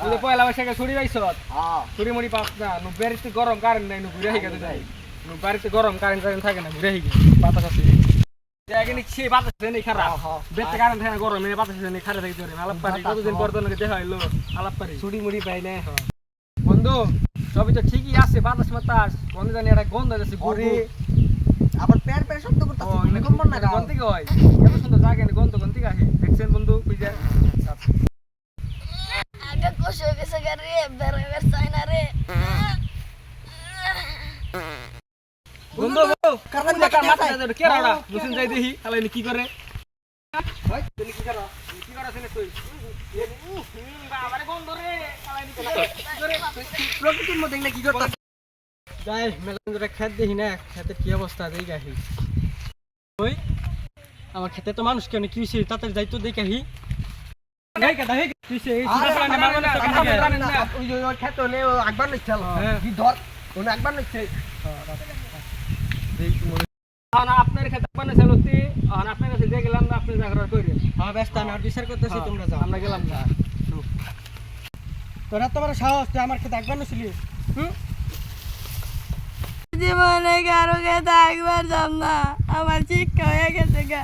তুই পয়লা বৈশাখে ছুটি পাইছ ছুটি মুড়ি পাস না বাড়িতে গরম কারেন্ট নাই ঘুরে হিগে যাই বাড়িতে গরম কারেন্ট থাকে না ঘুরে হিগে বাতাস আছে সেই বাতাস নেই খারাপ বেতে কারেন্ট থাকে না গরম এনে বাতাস নেই খারাপ থাকতে পারে আলাপ পারি কতদিন পর তোকে দেখা হইলো আলাপ পারি ছুটি মুড়ি পাই না বন্ধু সবই তো ঠিকই আছে বাতাস মাতাস গন্ধ জানি একটা গন্ধ আছে ঘুরে আবার প্যার প্যার শব্দ করতেছে কোন মন না গন্ধ থেকে হয় এত সুন্দর জায়গা নেই গন্ধ গন্ধ থেকে আসে দেখছেন বন্ধু বুঝে আগে কোশো গেছে রে বেরোবার চাই না রে বন্ধু কারণ দেখা মাথা ধরে কে রাড়া বুঝিন যাই দেখি খালি কি করে ভাই তুমি কি করো কি করছ তুই বাবারে গন্ধ রে খালি কি করে প্রকৃতির মধ্যে এগুলা কি করতেছ যাই মেলান্দরে খেত দেখি না খেতের কি অবস্থা দেই গাহি ওই আমার খেতে তো মানুষ কেন কি হইছে তাড়াতাড়ি যাই তো দেখাহি এই কথা হে কিছে এই সুরা প্রাণী মারনে তো কাম জানেন না ওই খেত হলে একবার নিচ্ছিল কি ধর ওনে একবার নিচ্ছে না আপনার খেতে মানে চলতি আর আপনার কাছে দিয়ে গেলাম না আপনি জায়গা কইরেন হ্যাঁ ব্যস্ত আমি আর বিচার করতেছি তোমরা যাও আমরা গেলাম না তোরা তোমার সাহস তুই আমার খেতে একবার নিছিলি জীবনে কারো খেতে একবার যাব না আমার শিক্ষা হয়ে গেছে গা